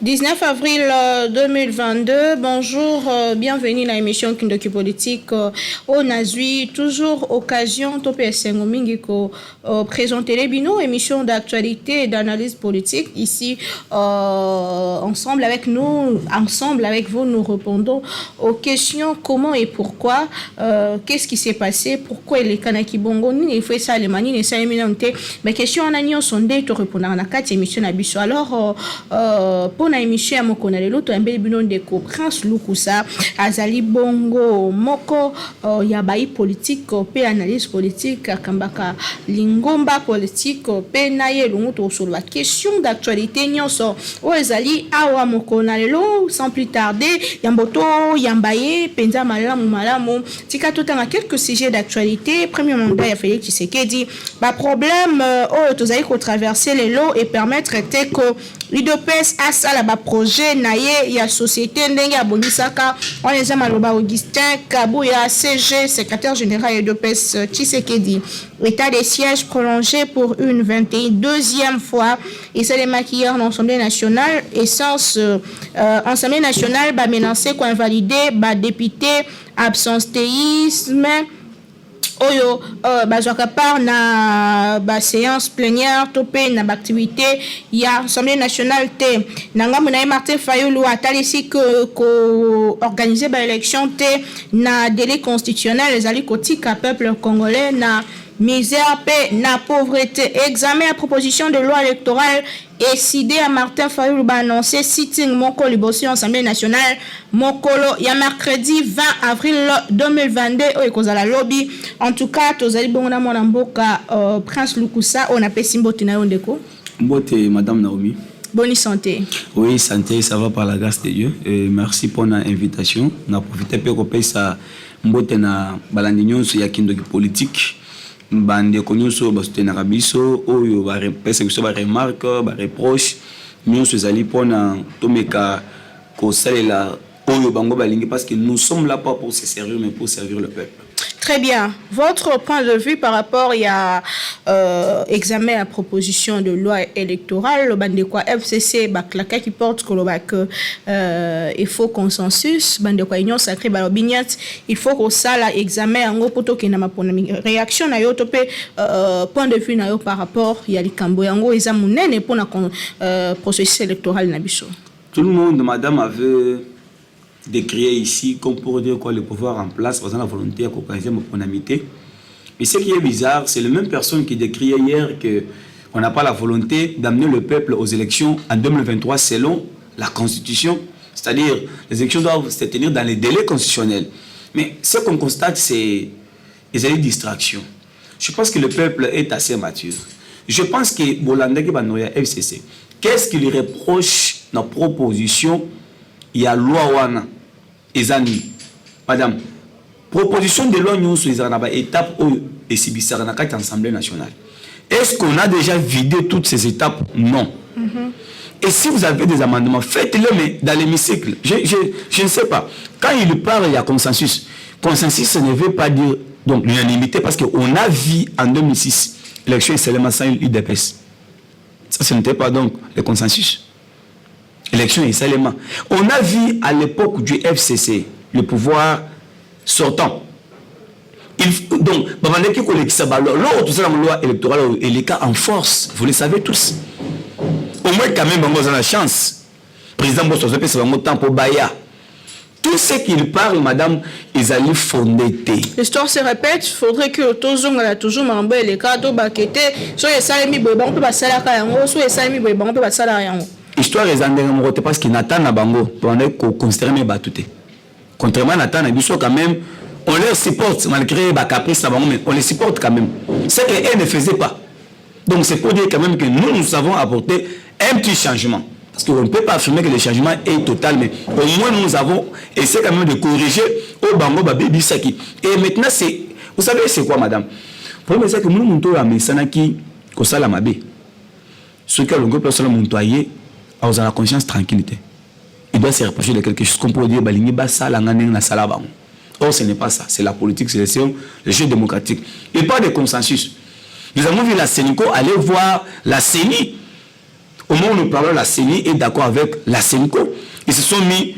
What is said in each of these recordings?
19 avril 2022, bonjour, bienvenue dans l'émission Kindoki Politique. On a eu toujours occasion de présenter les binômes, émission d'actualité et d'analyse politique. Ici, ensemble avec nous, ensemble avec vous, nous répondons aux questions comment et pourquoi, qu'est-ce qui s'est passé, pourquoi les Kanaki Bongo, il faut ça, les manies, les saïminantés. Mais question en agnon sondé, tu répondre à la 4 émission d'Abisso. Alors, pour na émission à Moko, na l'autre, un bel binon de Prince Lukusa, Azali Bongo, Moko, Yabai politique, pe analyse politique, Kambaka, Lingomba politique, pe naye l'autre sur la question d'actualité, nyonso, Azali, Awa Moko, na l'autre, sans plus tarder, Yamboto, Yambaye, Penza Malamu, Malamu, Tika tout en quelques sujets d'actualité. Premier mandat, il a fallu Tshisekedi, bah problème, tous allez traverser les lots et permettre que l'UDPS a ça là-bas projet naïe il y a société ndenge ya bonisaka on les a maloba Augustin Kabouya CG secrétaire général l'UDPS Tshisekedi état des sièges prolongé pour une 22e fois et c'est les maquilleurs de l'Assemblée nationale essence Assemblée nationale va menacer qu'on invalider ba député absentéisme oyo bazwaka part na ba séance plénière topé na ba activité ya Assemblée nationale te nanga mona Martin Fayulu atalisi ko organiser ba élection te na délai constitutionnel les ali kotika peuple congolais na misère paix na pauvreté examen à proposition de loi électorale et sidé à Martin Fayulu ba annoncé sitting moko libosi Assemblée nationale mokolo ya mercredi 20 avril 2022 au ekozala lobby en tout cas tozali bongo na mona mboka Prince Lukusa on appelle Simbote na yondeko Mbote madame Naomi. Bonne santé. Oui, santé, ça va par la grâce de Dieu. Et merci pour l'invitation. On a profité pour que ça mbote na balandinyo sur ya Kindoki politique. Bande konyoso ba soutenir biso oyo ba repese biso ba remarque ba reproche nyonso ezali pona tomeka ko salela oyo bango balingi parce que nous sommes là pas pour se servir mais pour servir le peuple. Très bien. Votre point de vue par rapport à examen à proposition de loi électorale, le bande quoi FCC baklaka qui porte que il faut consensus, bande quoi union sacrée balobignat, il faut que ça la examen en poto qui n'a ma réaction na yo topé point de vue na yo par rapport ya likambo yango ezamunene pour na processus électoral na biso. Tout le monde madame avait décrié ici comme pour dire quoi le pouvoir en place faisant la volonté à organiser mon conamité. Mais ce qui est bizarre, c'est la même personne qui décriait hier qu'on n'a pas la volonté d'amener le peuple aux élections en 2023 selon la Constitution. C'est-à-dire, les élections doivent se tenir dans les délais constitutionnels. Mais ce qu'on constate, c'est des distractions. Je pense que le peuple est assez mature. Je pense que Bolandaki Banoya FCC, qu'est-ce qu'il reproche dans la proposition? Il y a loi wana ezani madame proposition de loi nous sur les étapes et sibisara na kati Assemblée nationale. Est-ce qu'on a déjà vidé toutes ces étapes? Non. Et si vous avez des amendements, faites-les mais dans l'hémicycle. Je ne sais pas. Quand il parle, il y a consensus. Consensus, ça ne veut pas dire donc l'unanimité parce qu'on a vu en 2006 l'élection seulement sans l'UDPS. Ça, ce n'était pas donc le consensus. Élection et seulement. On a vu à l'époque du FCC le pouvoir sortant. Donc, la loi électorale et les cas en force, vous le savez tous. Au moins, quand même, on a la chance. Président Bossozo, c'est un temps pour Baya. Tout ce qu'il parle, madame, ils allaient fonder. L'histoire se répète, il faudrait que toujours m'embêter les cas, tout baqueté, soit les salami boban, on peut passer la cayango, soit les salami boban, on peut passer la cayango. Histoire est en parce qu'il n'attend pas bango pour considérer mes batoutés. Contrairement à Nathan, quand même, on les supporte malgré les caprices, mais on les supporte quand même. C'est qu'elle ne faisait pas. Donc c'est pour dire quand même que nous avons apporté un petit changement. Parce qu'on ne peut pas affirmer que le changement est total, mais au moins nous avons essayé quand même de corriger au bango baby saki. Et maintenant c'est, vous savez c'est quoi madame? Pour moi c'est que nous montons à Messanaki au Salamabé. Ce que le groupe personne montoyer a la conscience tranquillité. Il doit se reprocher de quelque chose qu'on pourrait dire balingi basa la ngane na salabang. Or ce n'est pas ça, c'est la politique, c'est le jeu démocratique. Il parle de consensus. Nous avons vu la Sénico aller voir la CENI Au moment où nous parlons, la CENI est d'accord avec la CENICO. Ils se sont mis,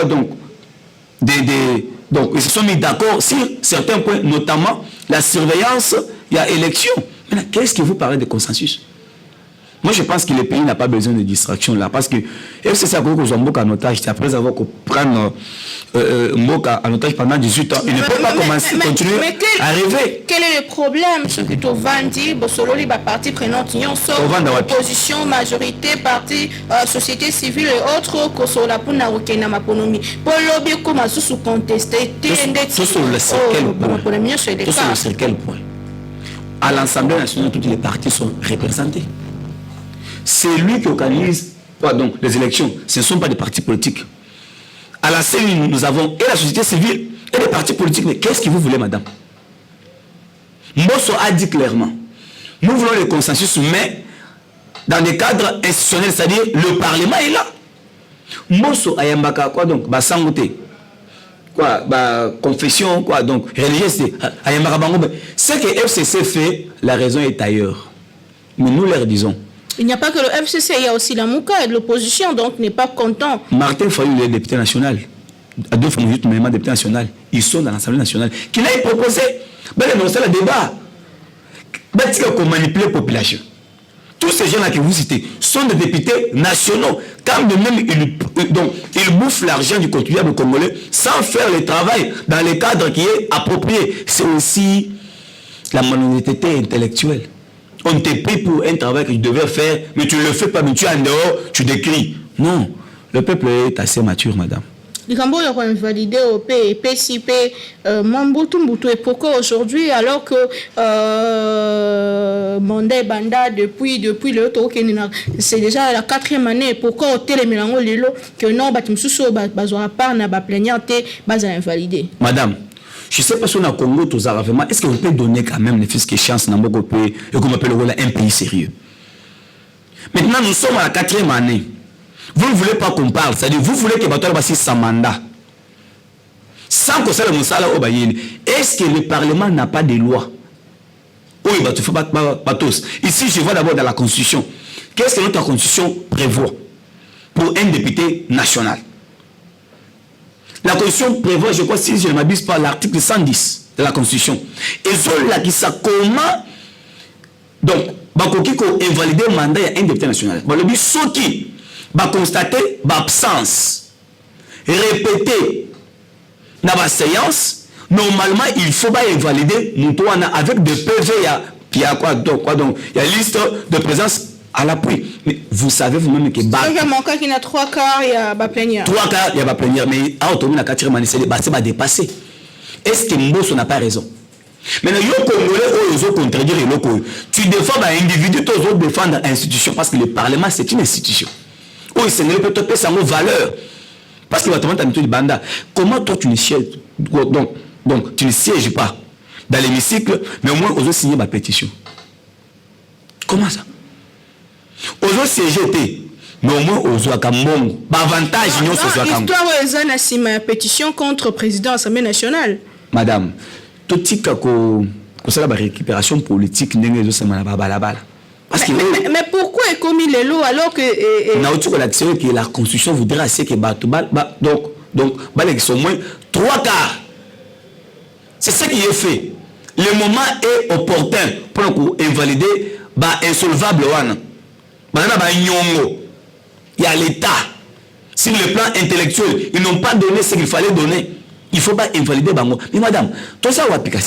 donc, donc, ils se sont mis d'accord sur certains points, notamment la surveillance, il y a élection. Maintenant, qu'est-ce que vous parlez de consensus? Moi, je pense que le pays n'a pas besoin de distraction là, parce que FCC a cru que Mboka en otage, après avoir pris Mboka en otage pendant 18 ans, il ne peut pas continuer à rêver. Quel est le problème? Ce que tu vas dire, Bossololi, parti prenante, opposition, majorité, parti, société civile et autres, Kosola pour Narokena Maponomi. Pour l'objet, comment sous contester, tout sur quel point? À l'Assemblée nationale, toutes les partis sont représentés. C'est lui qui organise donc, les élections. Ce ne sont pas des partis politiques. À la CENI, nous avons et la société civile et les partis politiques. Mais qu'est-ce que vous voulez, madame? Mbosso a dit clairement, nous voulons le consensus, mais dans des cadres institutionnels, c'est-à-dire le Parlement est là. Mbosso a yambaka quoi donc? Sangote. Quoi, confession, quoi, donc, religieuse, ce que FCC fait, la raison est ailleurs. Mais nous leur disons. Il n'y a pas que le FCC, il y a aussi la Mouka et l'opposition, donc n'est pas content. Martin Fayou, le député national, à 2 fois même député national, ils sont dans l'Assemblée nationale. Qu'il a proposé, c'est le débat. Qu'on manipule la population. Tous ces gens-là que vous citez sont des députés nationaux. Quand même ils bouffent l'argent du contribuable congolais sans faire le travail dans le cadre qui est approprié. C'est aussi la malhonnêteté intellectuelle. On t'est pris pour un travail que tu devais faire, mais tu ne le fais pas, mais tu es en dehors, tu décris. Non, le peuple est assez mature, madame. Les Cambodgiens ont invalidé au PCP, Mambutu et pourquoi aujourd'hui, alors que Mandé Banda, depuis le Tokenina, c'est déjà la 4e année, pourquoi au Télémélango Lilo, que non, Batimsuso, Bazoa Parna, Baplaignante, Baza invalidé. Madame, je ne sais pas si on a Congo, tous vraiment. Est-ce que vous pouvez donner quand même les fiscales chances dans notre pays et qu'on appelle un pays sérieux? Maintenant, nous sommes à la 4e année. Vous ne voulez pas qu'on parle, c'est-à-dire vous voulez que Bato passe sans mandat. Sans que ça le Moussala au Bayeli. Est-ce que le Parlement n'a pas de loi? Oui, Bato fait pas tous. Ici, je vois d'abord dans la Constitution. Qu'est-ce que notre Constitution prévoit pour un député national? La Constitution prévoit, je crois, si je ne m'abuse pas, l'article 110 de la Constitution. Et cela qui ça comment donc, Bakoki ko invalider le mandat à un député national. Le but, ce qui va constater l'absence répétée dans la séance, normalement, il faut pas invalider avec des PV. Il y a quoi donc il y a liste de présence à l'appui. Mais vous savez vous-même que il y a mon cas qui n'a 3 quarts, il y a plénière. 3 quarts, il y a plénière. Mais à autonomie, la 4e année, c'est va dépasser. Est-ce que Mbosso n'a pas raison? Maintenant, tu défends un individu, tu dois défendre l'institution parce que le Parlement, c'est une institution. Oui, c'est ne peut pas sans valeur. Parce que tu as du banda. Comment toi, tu ne sièges donc, tu ne sièges pas dans l'hémicycle, mais au moins, on doit signer ma pétition. Comment ça? Ozo CGT, mais au moins ozo akamong. Avantage non c'est l'histoire où ils ont pétition contre le président de l'Assemblée nationale. Madame, tout tika ko ça la récupération politique n'engage pas sama na balabala. Parce que mais pourquoi est commis les lois alors que na autre l'action que la constitution voudrait assez que donc balé qui sont moins 3 quarts. C'est ce qui est fait. Le moment est opportun pour invalider insolvable wana. Il y a l'État. Sur le plan intellectuel, ils n'ont pas donné ce qu'il fallait donner. Il ne faut pas invalider Bango. Mais madame, tout ça, on va piquer.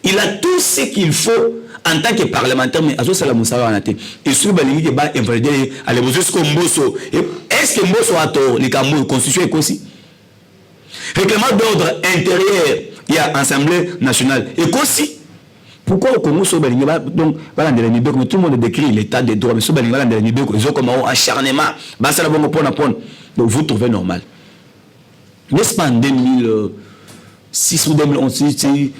Il a tout ce qu'il faut en tant que parlementaire, mais Azo Salamoussa a été. Et sur Balingi, il va invalider à l'émotion comme Mbosso. Est-ce que Mbosso a tort? Les Cameroun, constitution est aussi. Règlement d'ordre intérieur, il y a Assemblée nationale. Et aussi, pourquoi au Congo, donc, tout le monde décrit l'état des droits, mais ils ont comme un acharnement. Donc, vous trouvez normal. N'est-ce pas en 2006 ou 2011,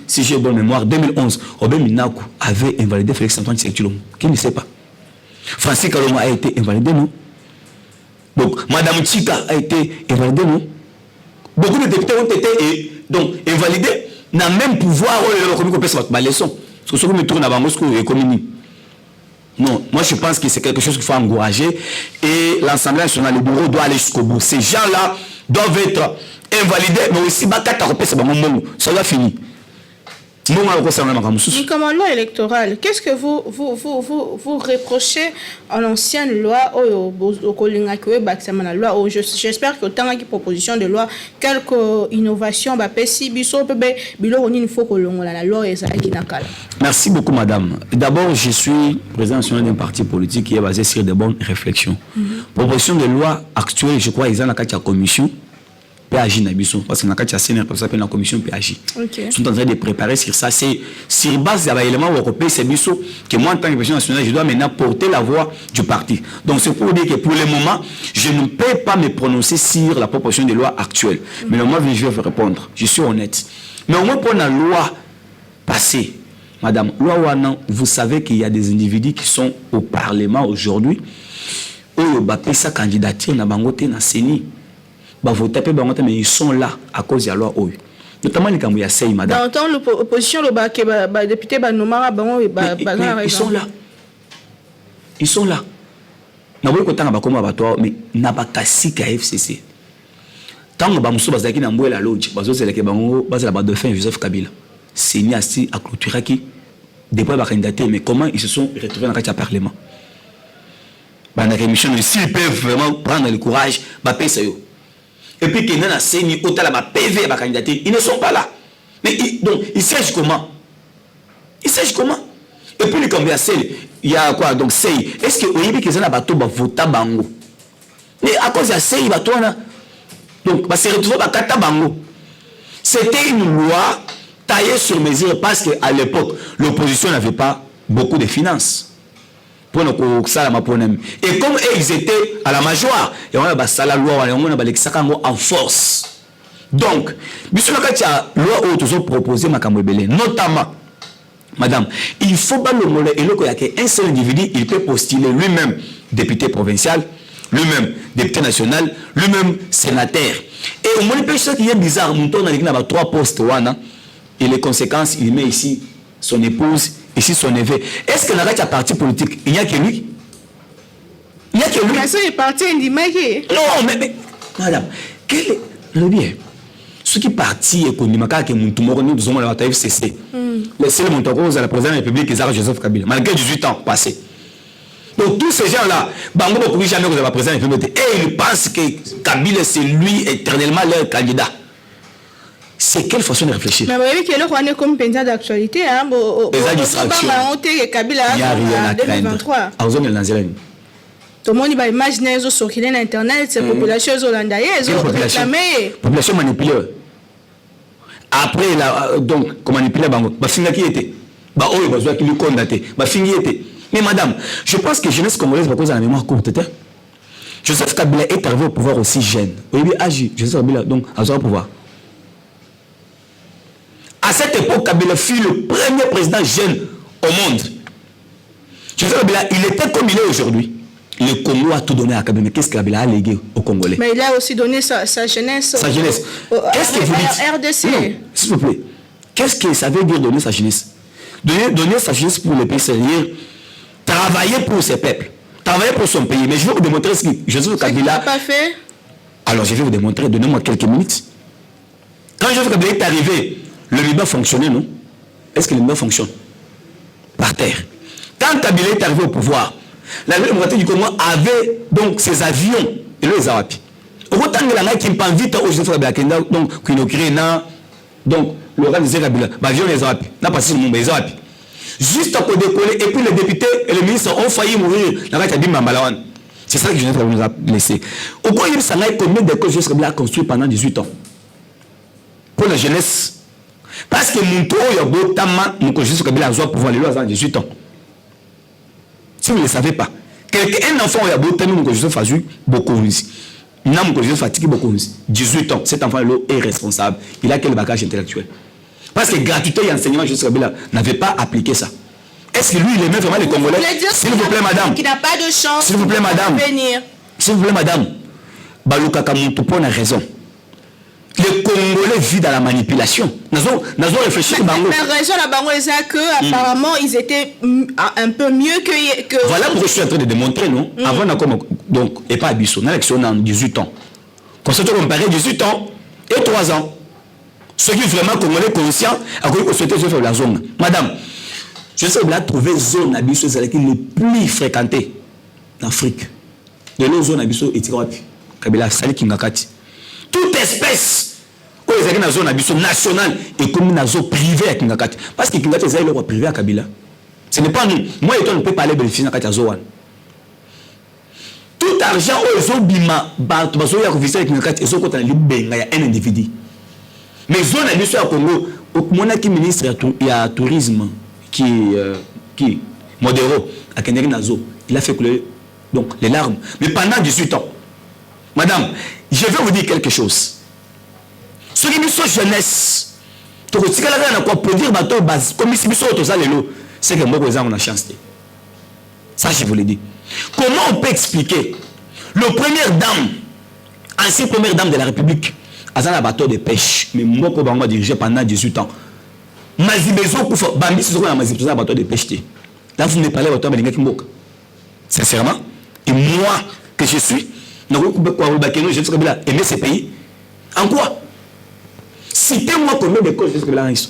si j'ai bonne mémoire, 2011, Robert Minakou avait invalidé Félix Antoine Tshisekedi. Qui ne sait pas? Francis Kaloma a été invalidé, non? Donc, Madame Tchika a été invalidée, non? Beaucoup de députés ont été donc invalidés, n'a même pouvoir, la leçon. Ce que me tourne à Bangosco et Comini. Non, moi je pense que c'est quelque chose qu'il faut encourager et l'Assemblée nationale, le bureau doit aller jusqu'au bout. Ces gens-là doivent être invalidés, mais aussi ça va finir. Comme en loi électorale, qu'est-ce que vous reprochez à l'ancienne loi j'espère que tant que proposition de loi, quelques innovations, Merci beaucoup, madame. D'abord, je suis président national d'un parti politique qui est basé sur de bonnes réflexions. Proposition de loi actuelle, je crois, ils ont la commission. PAG Nabiso, parce que dans le cas de la commission PAG. Ils sont en train de préparer sur ça. C'est sur base de l'élément européen, c'est Bisso que moi, en tant que président national, je dois maintenant porter la voix du parti. Donc c'est pour dire que pour le moment, je ne peux pas me prononcer sur la proposition de loi actuelle. Mais le moment venu, je vais vous répondre. Je suis honnête. Mais au moins pour la loi passée, madame, loi Wana, vous savez qu'il y a des individus qui sont au Parlement aujourd'hui, où ils sa candidature na bangote na Séni. Mais ils sont là à cause de la loi OU. Notamment les Cambouis à Sey, madame. Dans l'opposition, le député ils sont là. Ils sont là. Mais n'a pas cassé KFCC. Tant que Bamoussou Bazaki n'a pas la loge, c'est le Kebango, la dauphin Joseph Kabila. C'est ni assis à clôturer qui, depuis la candidature, mais comment ils se sont retrouvés dans le Parlement. Dans la rémission, s'ils peuvent vraiment prendre le courage, et puis qu'ils n'ont pas saigné autant la PV à la candidature, ils ne sont pas là. Mais donc, ils sachent comment. Ils sachent comment. Et puis, il y a quoi? Donc, Sey. Est-ce que vous avez qu'ils ont voté Bango? Mais à cause de Sey, donc, c'est retrouvé à Kata Bango. C'était une loi taillée sur mesure parce qu'à l'époque, l'opposition n'avait pas beaucoup de finances. Et comme ils étaient à la majorité, il y a la loi en force. Donc, la loi que vous proposez, notamment, madame, il faut pas le moller et qu'un seul individu, il peut postuler lui-même député provincial, lui-même député national, lui-même sénateur. Et au moins, ce qui est bizarre, on a 3 postes, et les conséquences, il met ici son épouse, ici son neveu. Est-ce que dans un parti politique, il n'y a que lui? Il n'y a que lui. Il parti non, mais madame, quel est le bien? Ce qui est parti économique, que nous sommes à la FCC, laissez le montant à la présidente de la République, Joseph Kabila, malgré 18 ans passés. Donc tous ces gens-là, Bango ne pourrait jamais vous avoir président de la République. Et ils pensent que Kabila, c'est lui éternellement leur candidat. C'est quelle façon de réfléchir? Mais vous voyez que le est comme pénal d'actualité. Les distractions. Il n'y a rien à craindre. Tout le monde va imaginer sur Internet, ces populations hollandaises. Population manipulée. Après, donc, comment manipuler Bango? Qui était? Qui lui condamné. Mais madame, je pense que jeunesse congolaise va cause à la mémoire courte. Joseph Kabila est arrivé au pouvoir aussi jeune. Oui, Joseph Kabila, donc, à son pouvoir. À cette époque, Kabila fut le premier président jeune au monde. Joseph Kabila, il était comme il est aujourd'hui. Le Congo a tout donné à Kabila. Mais qu'est-ce que Kabila a légué aux Congolais? Mais il a aussi donné sa jeunesse. Sa jeunesse. Qu'est-ce que vous dites? RDC. S'il vous plaît. Qu'est-ce que ça veut dire donner sa jeunesse? Donner sa jeunesse pour le pays, c'est-à-dire travailler pour ses peuples. Travailler pour son pays. Mais je vais vous démontrer ce que Joseph Kabila n'a pas fait. Alors je vais vous démontrer. Donnez-moi quelques minutes. Quand Joseph Kabila est arrivé, le Liban fonctionnait, non? Est-ce que le Liban fonctionne? Par terre. Quand Kabila est arrivé au pouvoir, la République du Congo avait donc ses avions et les Arapi. Autant que la qui pas vite au Joseph Kabila, donc qui nous crée donc le rang des Kabila, avion les Arapi, n'a pas si le monde les Arapi. Juste pour décoller, et puis les députés et les ministres ont failli mourir dans la cabine Mambalawan. C'est ça que Joseph Kabila nous a laissé. Au Congo, il y a combien d'écoles Joseph Kabila a construit pendant 18 ans pour la jeunesse? Parce que mon tour, il y a beaucoup de temps, mon Joseph Kabila a pouvoir les lois à 18 ans. Si vous ne le savez pas, un enfant, il y a beaucoup de temps, mon Joseph a eu beaucoup ici. Non, mon Joseph fatigué beaucoup ici. 18 ans, cet enfant est responsable. Il a quel bagage intellectuel? Parce que gratuité et enseignement, Joseph Kabila n'avait pas appliqué ça. Est-ce que lui, il aimait vraiment les Congolais? S'il vous plaît, madame. Qui n'a pas de chance. S'il vous plaît, madame. S'il vous plaît, madame. Baluka Kamoutoupo a raison. Les Congolais vivent dans la manipulation. Nous avons réfléchi. Mais raison la bango est que apparemment ils étaient un peu mieux que. Voilà pourquoi je suis en train de démontrer, non? Avant donc, et pas Abisso, on a l'élection en 18 ans. Quand on compare 18 ans et 3 ans, ceux qui sont vraiment Congolais conscients, à quoi ils souhaitaient se faire la zone. Madame, je sais que vous avez trouvé zone Abisso, c'est les plus fréquentées en Afrique. De nos zones Abisso et Tiropi, Kabila, Sali Kingakati. Toute espèce, où ils ont une zone Abisso nationale et comme une zone privée à Kingakati. Parce que Kingakati, c'est le privé à Kabila. Ce n'est pas nous. Moi, on ne peut pas aller bénéficier de la zone. Tout argent aux obima, il y a un individu. Mais zone à l'histoire Congo, mon ministre il y a tourisme qui Modéro à Kenenazo, il a fait couler donc les larmes. Mais pendant 18 ans, madame, je vais vous dire quelque chose. Ce qui est jeunesse, pour dire comme si c'est que moi on a chance. Ça je vous l'ai dit. Comment on peut expliquer le première dame, ancienne première dame de la République, à un bateau de pêche, mais moi qui dirigé pendant 18 ans. Mazibezo Koufa, Bambi, c'est un bateau de pêche. Là, vous me parlez de bateau de Mboka. Sincèrement, et moi que je suis, je suis aimer ce pays. En quoi? Citez-moi combien de causes je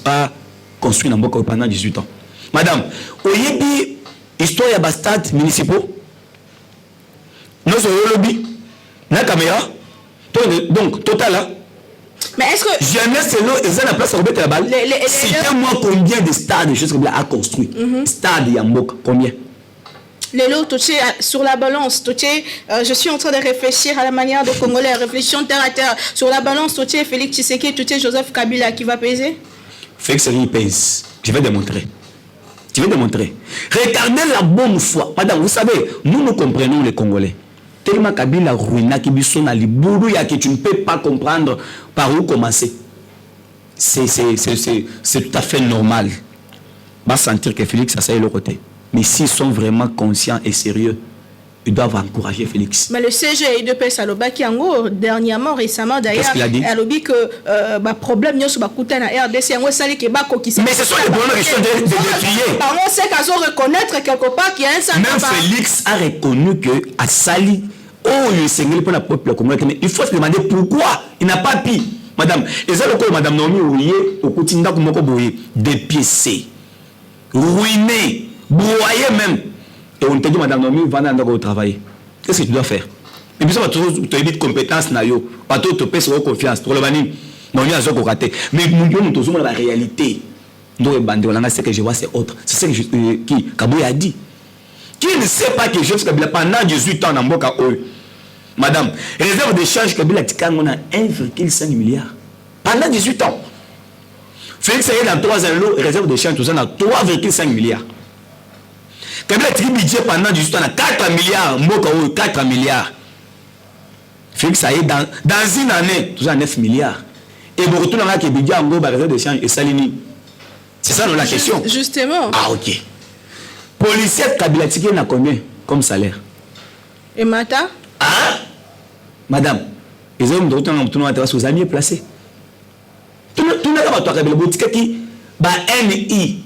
a construit dans Mboka pendant 18 ans. Madame, Oyebi, histoire de bastades municipaux. Nous sommes au lobby, la caméra, donc total là. Mais est-ce que jamais c'est là, ils ont la place à remettre la balle. Citez-moi combien de stades de choses comme a construit. Stade Yambok, combien? Les lots, sur la balance, je suis en train de réfléchir à la manière de Congolais, réflexion terre à terre. Sur la balance, Félix Tshisekedi, Joseph Kabila, qui va peser? Félix Tshisekedi pèse. Je vais démontrer. Je vais démontrer. Regardez la bonne foi. Madame, vous savez, nous comprenons les Congolais. Tellement Kabila ruina qui biso na liburu ya que tu ne peux pas comprendre par où commencer. C'est tout à fait normal. Va sentir que Félix a ça de l'autre côté. Mais s'ils sont vraiment conscients et sérieux, ils doivent encourager Félix. Mais le CG de Pesaloba qui en dernièrement, récemment d'ailleurs, qu'est-ce qu'il a dit? Elle a dit que problème n'y a pas de na RDC, mais ce sont les problèmes qui sont décriés. On sait qu'à reconnaître quelque part qu'il y a un certain. Même Félix a reconnu que à Sali, il s'est pour la peuple congolais. Mais il faut se demander pourquoi il n'a pas pu. Madame, et ça le coup, madame Naomi Ouye, au quotidien comme dépiécé, ruiné, broyé même. Et on te dit, madame Naomi, va au travail. Qu'est-ce que tu dois faire? Et puis ça va toujours te dire compétence, pas tout te paie sur confiance. Pour le banni, Naomi a zoko raté. Mais nous avons la réalité. Nous ce que je vois, c'est autre. C'est ce que Kabouya a dit. Qui ne sait pas que Joseph Kabila, pendant 18 ans, dans Mboka Oyo, madame, réserve d'échange Kabila Tika, on a 1,5 milliard. Pendant 18 ans. Félix Aye dans 3 ans, réserve d'échange, tout ça, on a 3,5 milliards. Kabila Tika budget pendant 18 ans, on a 4 milliards. Mboka Oyo, 4 milliards. Félix Aye dans une année, tout ça, 9 milliards. Et vous retournez là que budget en gros, réserve d'échange et Salini. C'est ça la question. Justement. Ah, ok. Policier Kabila Tika n'a combien comme salaire? Et Mata? Ah, madame, les hommes de retour vous avez mieux placé. Tout le monde a Kabila Boutique qui, NI,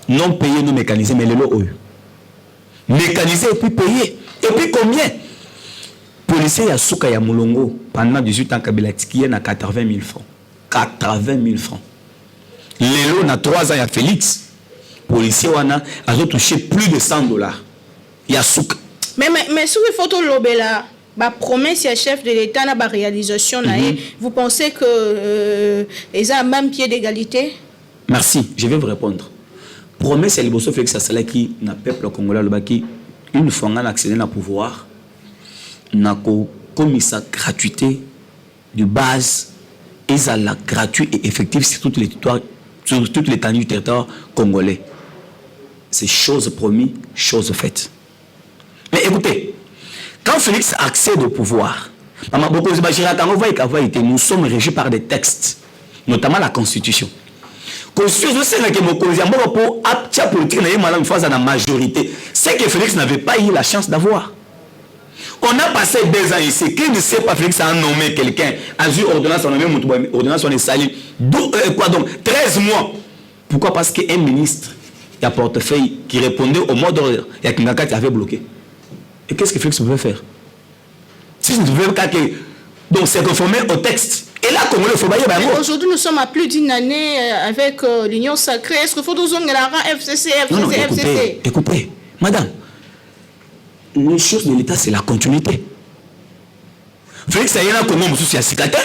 non payé, non mécanisé, mais les lots, mécanisé et puis payé. Et puis combien? Policier à Souka ya Moulongo, pendant 18 ans, Kabila Tika n'a 80 000 francs. 80 000 francs. Les lots, na 3 ans, il y a Félix. Policier, a touché plus de 100 $. Il y a Souka. Mais sur les photos Lobela, promesse à chef de l'État na réalisation vous pensez que ils ont même pied d'égalité? Merci, je vais vous répondre. Promesse à Liboso Félix Asala qui n'a peuple congolais le baki une fois on a accédé au pouvoir n'a commis sa gratuité de base et ça la gratuit et effectif sur toutes les territoires sur toute l'étendue du territoire congolais. C'est chose promise, chose faite. Mais écoutez, quand Félix accède au pouvoir, nous sommes régis par des textes, notamment la Constitution. Constitution, c'est la majorité. C'est que Félix n'avait pas eu la chance d'avoir. On a passé 2 ans ici. Qui ne sait pas Félix a nommé quelqu'un, a eu ordonnance, on a nommé ordonnance, on est sali. Quoi donc 13 mois. Pourquoi? Parce qu'un ministre, il y a portefeuille qui répondait au mot d'ordre, il y a Kingaka qui avait bloqué. Et qu'est-ce que Félix pouvait faire? Si je ne pouvais pas que. Donc c'est conformé au texte. Et là, comment il faut bailler? Aujourd'hui, nous sommes à plus d'une année avec l'Union Sacrée. Est-ce qu'il faut nous FCC, non, FCC? Écoutez, madame, les choses de l'État, c'est la continuité. Félix Ayana Congo Moussou Sikate,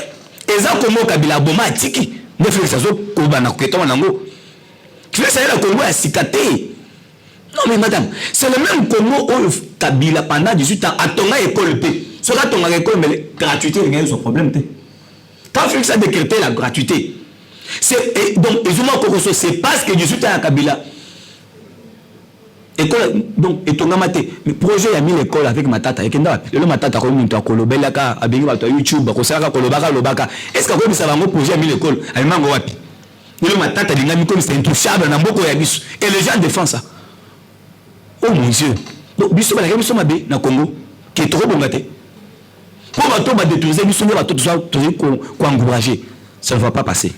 et ça Congo Kabila Boma Atiki, ne Félix Azo Kobana Keton Nango. Félix Ayana Congo a Sikate. Non mais madame, c'est le même Congo où Kabila pendant 18 ans a ton école P. Cela ton école, mais la gratuité, il y a son problème. Quand Félix a décrété la gratuité, donc c'est parce que 18 ans à Kabila. École, donc, et ton gamate, le projet a mis l'école avec Matata. Et le Matata, comme tu as Kolobelaka, a bien YouTube, Kosaka, Kolobaka, Lobaka. Est-ce que vous savez, le projet a mis l'école à Mango Wapi? Le Matata, c'est intouchable, et les gens défendent ça. Oh mon Dieu. Donc, Bissou, la révolution Mabé, dans le Congo, qui est trop bon gâté. Pour bateau, détruire, Bissou, bateau, tout ça, encourager. Ça ne va pas passer.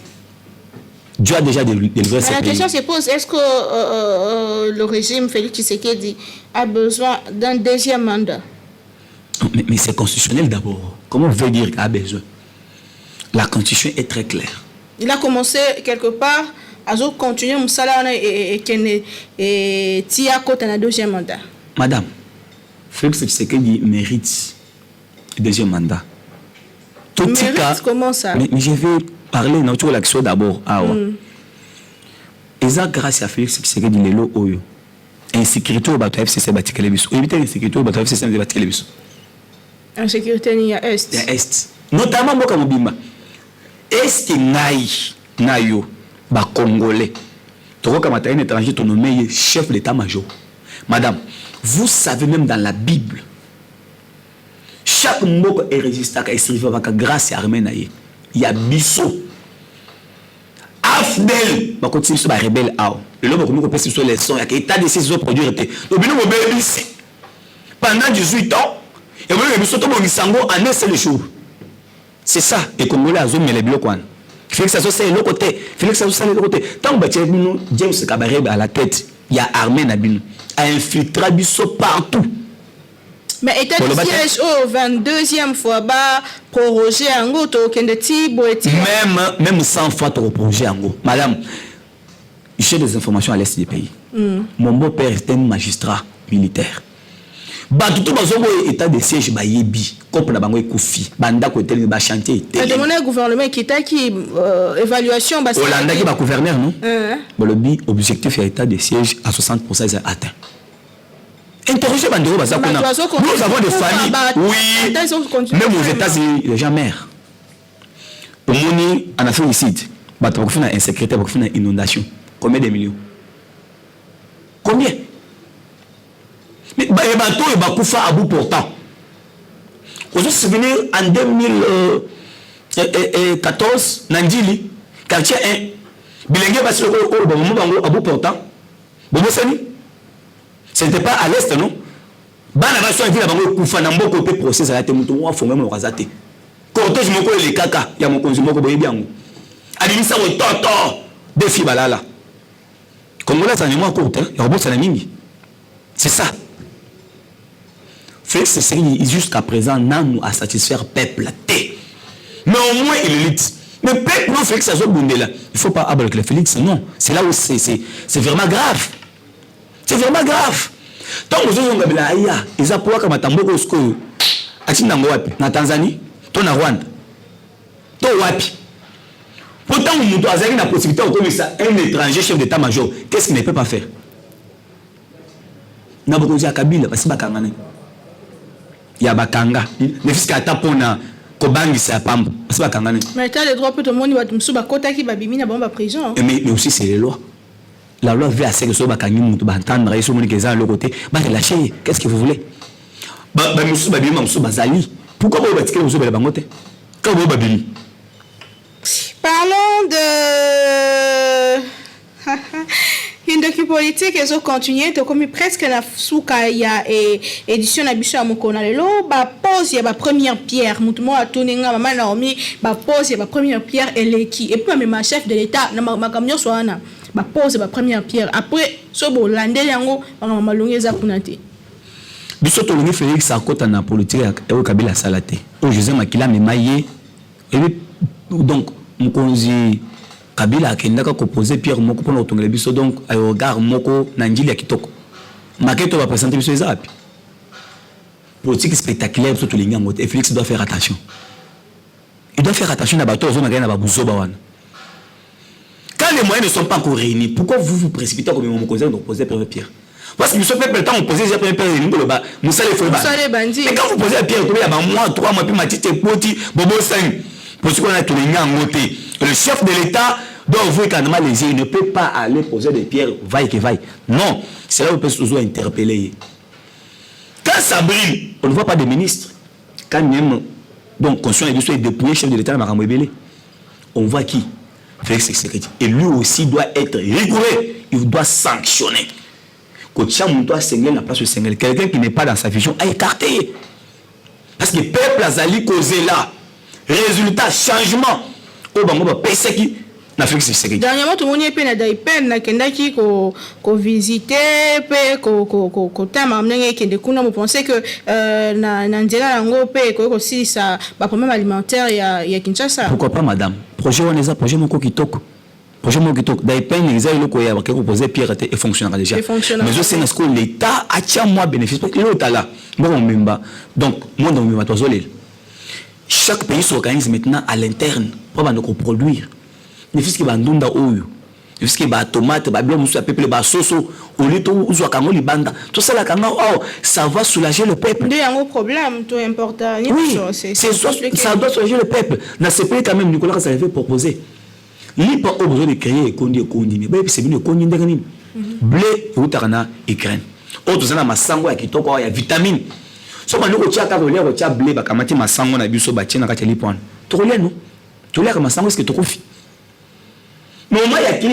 Dieu a déjà délivré ses pays. La question se pose, est-ce que le régime Félix Tshisekedi a besoin d'un deuxième mandat? Mais c'est constitutionnel d'abord. Comment vous voulez dire qu'il a besoin? La constitution est très claire. Il a commencé quelque part à continuer Moussala et Tia Kota un deuxième mandat. Madame, Félix Tshisekedi mérite le deuxième mandat. Tout mérite, cas, comment ça? Mais je vais parler de notre action d'abord. Et ça, grâce à Félix Tshisekedi, il est là. Insécurité au bateau FCC Batikele Biso. Éviter l'insécurité au bateau FCC Batikele Biso. Insécurité, il y a Est. Il y a Est. Notamment, Boka Mobimba. Est Nayo, ba Congolais. Toro Kamata, un étranger, ton nommé chef d'état-major. Madame, vous savez même dans la Bible, chaque mot est résisté à grâce à Armée Naye. Il y a Bissot. Afdel, ma continue sur la rebelle. Le l'homme qui nous repère sur les sons, il y a état de ces autres produits. Donc, nous avons ici. Pendant 18 ans, et vous avez vu surtout mon sango en un seul jour. C'est ça. Et comme vous l'avez mis les blocs. Félix Sasso, c'est l'autre côté. Félix Sasso, c'est l'autre côté. Tant que nous James Kabarebe à la tête, il y a Armée Nabinou. A infiltré Bissot partout. Mais état de siège au 22e fois bas prorogé en gros même 100 fois trop prorogé en gros. Madame, j'ai des informations à l'est du pays. Mon beau-père était un magistrat militaire. Tout le état de siège ba yebi comme na bango ekufi banda ko tele ba chantier tele. Le gouvernement qui t'a qui évaluation ba Hollande qui ba gouverneur non. Bon le but objectif est état de siège à 60% est atteint. Interrogez Bandero Bazakona. Nous avons des familles. Oui. Même aux États-Unis, les gens meurent. Au Moni, en Afrique du Sud, il y a une insécurité, une inondation. Combien de millions? Combien? Mais il y a un bateau et Bakoufa à bout portant. Vous vous souvenez, en 2014, Nandili, quartier 1, Bilingue va se à bout portant. Vous savez? Ce n'était pas à l'est, non? Bana va sur la ville, Koufa n'a pas côté procès, ça a été mouton, on même le rasate. Cortège, mon collègue, les caca, il y a mon consumo, il y a bien. Adimisa, on tort, des filles, là. Comme là, ça n'est moins court, il y a un ça mingi. C'est ça. Félix Tshisekedi, jusqu'à présent, n'a nous à satisfaire peuple. Mais au moins, il est lutte. Mais peuple, non, Félix, ça se bonde là. Il ne faut pas abattre le Félix, non. C'est là où c'est vraiment grave. C'est vraiment grave. Tant que vous avez dit, ils ont pour que Matambo Kosko, na Tanzanie, to na Rwanda, to wapi. Pourtant, vous avez la possibilité de commettre un étranger chef d'état-major. Qu'est-ce qu'il ne peut pas faire? Na beaucoup à Kabila, parce que Bakanga. Il y a Bakanga. Le fils qui a tapé Kobangi, c'est à Pambo. Parce que Bakanga. Mais tu as le droit pour tout le monde, tu vas Kota qui va biminer dans la prison. Mais aussi, c'est les lois. La loi veut à ce que ce soit entendre et ce monde qui est à l'autre côté, relâchez, qu'est-ce que vous voulez? Pourquoi vous avez dit que vous avez la bangote? Parlons de Hindoki politique ils ont continué to comme presque la souka ya édition na biso ya mokona lelo ba pose ya ba première pierre mutumo atoninga mama Naomi ba pose ya ba première pierre eleki et puis même chef de l'état na makamyo soana ba pose ba première pierre après so bo landeli yango mama malongi eza kunate biso to longi Félix akota na politique ya Kabila salate o José Makila memaye et donc mkonzi Kabila akendaka proposer Pierre moko pour otongela biso donc ay regard moko na njili ya kitoko maketo va présenter biso ezapi politique spectaculaire surtout les ngango et Félix doit faire attention, il doit faire attention à bateau zone na ba buzoba wana quand les moyens ne sont pas encore réunis pourquoi vous vous précipitez comme mon conseil de proposer Pierre parce que nous sommes pas le temps de poser Pierre Pierre nous allez faire mais quand vous posez à Pierre il y a mois 3 mois puis matite poti bobo 5 pour ce qu'on a tous les ngango le chef de l'État doit ouvrir carrément les yeux. Il ne peut pas aller poser des pierres, vaille que vaille. Non, c'est là où on peut toujours interpeller. Quand ça brille, on ne voit pas de ministre. Quand même, donc, conscient est dépouillé chef de l'État, on voit qui? Félix Tshisekedi. Et lui aussi doit être rigoureux. Il doit sanctionner. Quand Tcham doit saigner la place de Sénégal, quelqu'un qui n'est pas dans sa vision a écarté. Parce que le peuple a zali causé là. Résultat, changement. Au Bango, PC qui. Dernièrement, tout le monde est peine d'Aipen, na kendaki ko visiter, pe ko tama mnenge kende kuna mo penser que na nzela lango pe ko aussi ça ba problème alimentaire ya Kinshasa. Pourquoi pas madame? Projet on les projet moko kitoko. Projet moko kitoko. D'Aipen ils ont loko ya ko poser pierre et fonctionnera déjà. Mais je sais est-ce que l'État a tiens moi bénéfice parce que l'État là. Bon memba. Donc moi dans memba tozolel. Chaque pays s'organise maintenant à l'interne pour produire. Les fils qui va ndunda oyo, les fils qui va tomate, ba blanc musu peuple ba soso, au lieu to uzwa kango libanda. Tout ça là kango oh, ça va soulager le peuple. Il y a un problème tout important. Oui, ça doit soulager le peuple. Dans ce pays quand même Nicolas ça avait proposé. Il pas besoin de créer kondi mais ben c'est bien kondi ndengani. Blé utarana Ukraine. Autre ça na masango ya kitoko ya vitamine. So ba ndoko tia ka relève tia blé ba kamati masango na biso ba tia na kati lipona. To relève non. To relève masango est-ce que to kofi. Mais il y a qui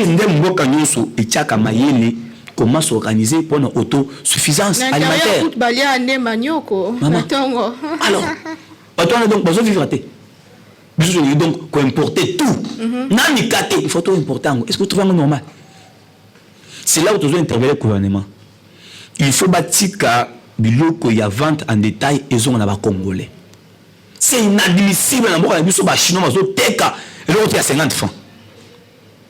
et comment s'organiser pour une autosuffisance alimentaire. Alors, on a donc besoin de vivre. Donc, il faut importer tout. Il faut tout importer. Est-ce que vous trouvez normal? C'est là où vous devez intervenir le gouvernement. Il faut bâtir qu'il y a vente en détail et on a Congolais. C'est inadmissible. On a vu sur les Chinois, il y a 50 francs.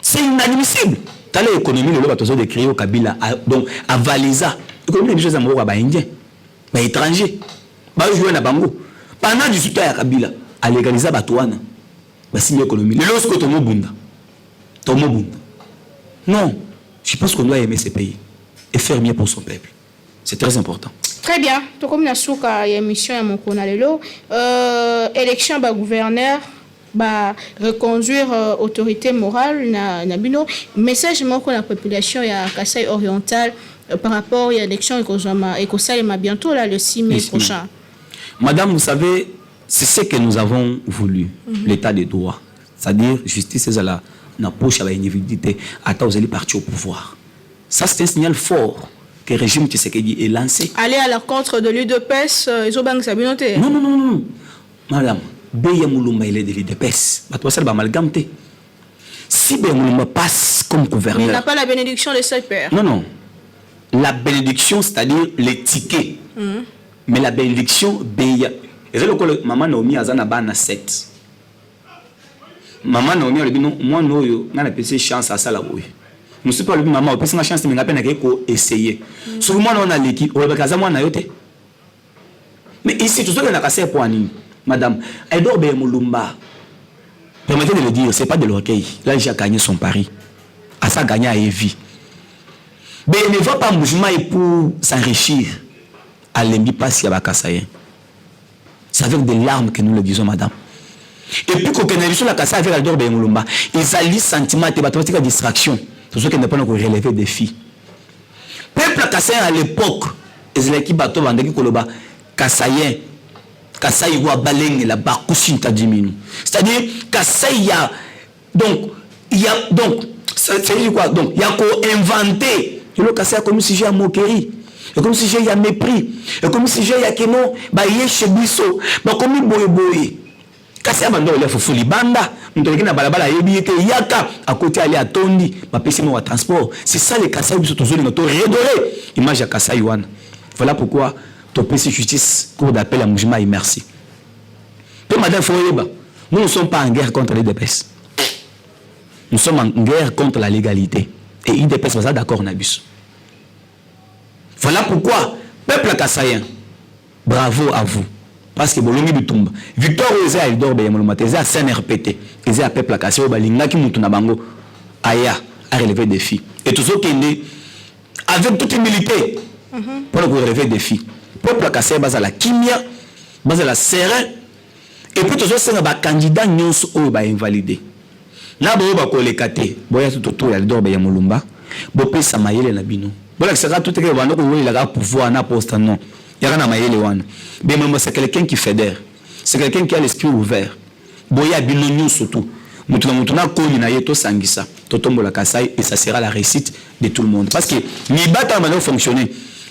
C'est inadmissible. T'as l'économie, le bateau de créer au Kabila, donc à Valisa. L'économie des choses à Moro, à Indien, à étranger. Bah, jouer à Bango. Pendant 18 ans à Kabila, à légaliser Batouana. Bah, c'est l'économie. Le lorsque Tomo Bunda. Non. Je pense qu'on doit aimer ces pays et faire mieux pour son peuple. C'est très important. Très bien. Donc, comme nous avons une émission à Mokona Lelo, élection de gouverneur. Bah reconduire autorité morale na bino message moko la population ya Kasai oriental par rapport à l'élection écossale bientôt là le 6 mai prochain. Madame, vous savez, c'est ce que nous avons voulu, l'état de droit, c'est-à-dire justice et la poche à l'individualité attends vous allez partir au pouvoir. Ça c'est un signal fort que le régime Tshisekedi est lancé. Aller à l'encontre de l'UDPS ils ont banque sa communauté. Non. Madame Beya Moulumba il est de l'IDPS. Ça va amalgame. Si Beya Moulumba passe comme gouverneur. Mais il n'a pas la bénédiction de ses pères. Non. La bénédiction, c'est-à-dire les tickets. Mais la bénédiction, Beya. Et c'est le que maman Naomi a na 7. Maman Naomi a dit non, moi non, n'a pas chance à ça là. Nous sommes pas le maman, on peut une chance, mais on a peine à essayer. Sur moi, on a l'équipe, on va caser moi na yote. Mais ici, tout ça, on a cassé pour Annie. Madame, Edouard Moulumba, permettez de le dire, ce n'est pas de l'orgueil. Là, il a gagné son pari. À ça, gagné à Evi. Mais il ne va pas mouvement pour s'enrichir. À l'embi pas si à Kassayen. C'est avec des larmes que nous le disons, madame. Et puis, quand on a vu sur la Kassayen avec Edouard Moulumba, ils allient sentiment et mathématiques distraction. C'est ce qui n'est pas encore relevé des filles. Peuple Kassayen à l'époque, ils ont qui bateau vendé Koloba, Kassayen. Kassaï wa baleng la bakusin ta diminu. C'est-à-dire Kassaï donc il y a donc Ça veut dire quoi? Donc, il y a qu'à inventer. Et le Kassai comme si j'ai un moquerie. Et comme si j'ai un mépris. Et comme si j'ai un kénon, bah, il est chez Bisso. Bah, comme il boye. Kassai a mandé au Fufuli Banda. Nous devons na balabala yebiyete yaka à côté aller à Tondi. Bah, pèse moi transport. C'est ça les Kassai Bisso tous les autres redoré. Image à Kassai Yuan. Voilà pourquoi ton PC Justice cour d'appel à Moujima et merci. Puis madame Foyeba, nous ne sommes pas en guerre contre les DPS. Nous sommes en guerre contre la légalité. Et IDPS va d'accord en abus. Voilà pourquoi, peuple kassaïen, bravo à vous. Parce que Bolongi Bitumba, Victor Oza Eldor Beyamolomate, Eza CNRPT, Eza peuple kassaïen, Balingaki Mutunabango, Aya, a relevé des défis. Et tous ceux qui est avec toute humilité, pour relever des défis. Peuple kassaïen, base à la kimia, base à la serein, et puis tous ceux qui sont candidats, nous sommes invalidés. Na bo ba ko lekate boya tout autour ya Eldor Beyamolomba, bo pesa mayele na bino. Voilà que ça tout est que on a pouvoir na poste non. Il y a na mayele wana. Mais c'est quelqu'un qui fédère. C'est quelqu'un qui a l'esprit ouvert. Boya bino surtout. Mutuna ko ni na yeto sangisa. Totombo la Kassai et ça sera la réussite de tout le monde parce que ni bata maintenant fonctionner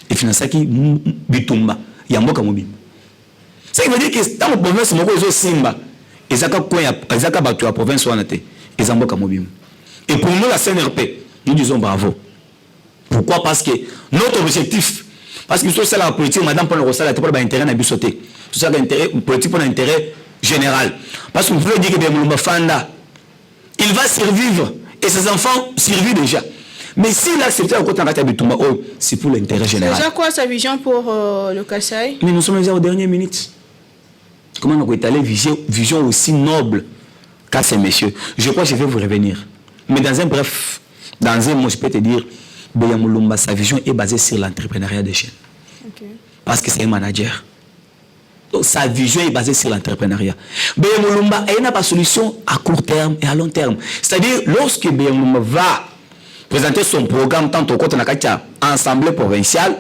et financer qui bitumba ya mboka mobile. Ça veut dire que dans la province moko zo simba ezaka ko ya ezaka batu ya province wana te ezamboka mobile. Et pour nous la CNRP, nous disons bravo. Pourquoi? Parce que notre objectif, parce que c'est la politique, madame Paul Rossal, c'est pour l'intérêt de sauter. C'est ça l'intérêt politique pour l'intérêt général. Parce que vous pouvez dire que Bemulumba Fanda, il va survivre et ses enfants survivent déjà. Mais s'il accepte à côté de Bitumba, c'est pour l'intérêt général. C'est déjà quoi sa vision pour le Kassai? Mais nous sommes déjà aux dernières minutes. Comment on peut étaler vision aussi noble qu'à ces messieurs? Je crois que je vais vous revenir. Mais dans un bref, dans un mot, je peux te dire, Beyamolomba, sa vision est basée sur l'entrepreneuriat des jeunes. Okay. Parce que c'est un manager. Donc sa vision est basée sur l'entrepreneuriat. Beyamolomba, elle n'a pas de solution à court terme et à long terme. C'est-à-dire, lorsque Beyamolomba va présenter son programme tant au côté de la Assemblée provinciale,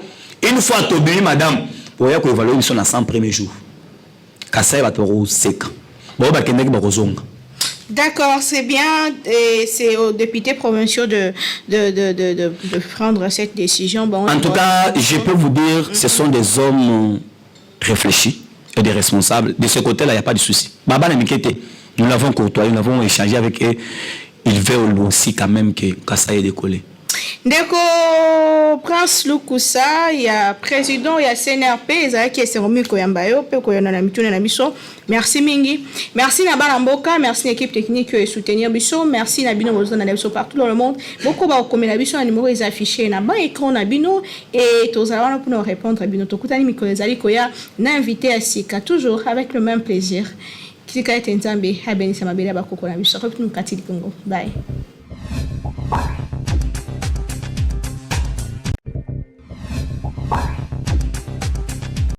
une fois obéi, madame, pour évaluer son 100 premiers jours. Kassai va te sec. Bon, bah, Kendek va rozonga. D'accord, c'est bien. C'est aux députés provinciaux de prendre cette décision. Bon, en tout cas, je peux vous dire, ce sont des hommes réfléchis et des responsables. De ce côté-là, il n'y a pas de souci. Baba Namikete, nous l'avons côtoyé, nous l'avons échangé avec eux. Il veut aussi quand même que Kassai ait décollé. Ndeko Prince Lukusa, il y a président, il y a CNRP, il y a qui est remis Koyambayo, Koyana Mituna Nabiso. Merci Mingi. Merci Nabala Mboka, merci l'équipe technique qui soutenir Biso, merci Nabino Bozona Nabiso partout dans le monde. Beaucoup va comme Nabiso, un numéro est affiché na bas écran Nabino et tous allons pour nous répondre à Bino Tokutani Mikolezali Koya, n'invité à Sika toujours avec le même plaisir. Qui est Nzambe, Habeni Samabela Bakoko Nabiso, nous Katili Congo. Bye.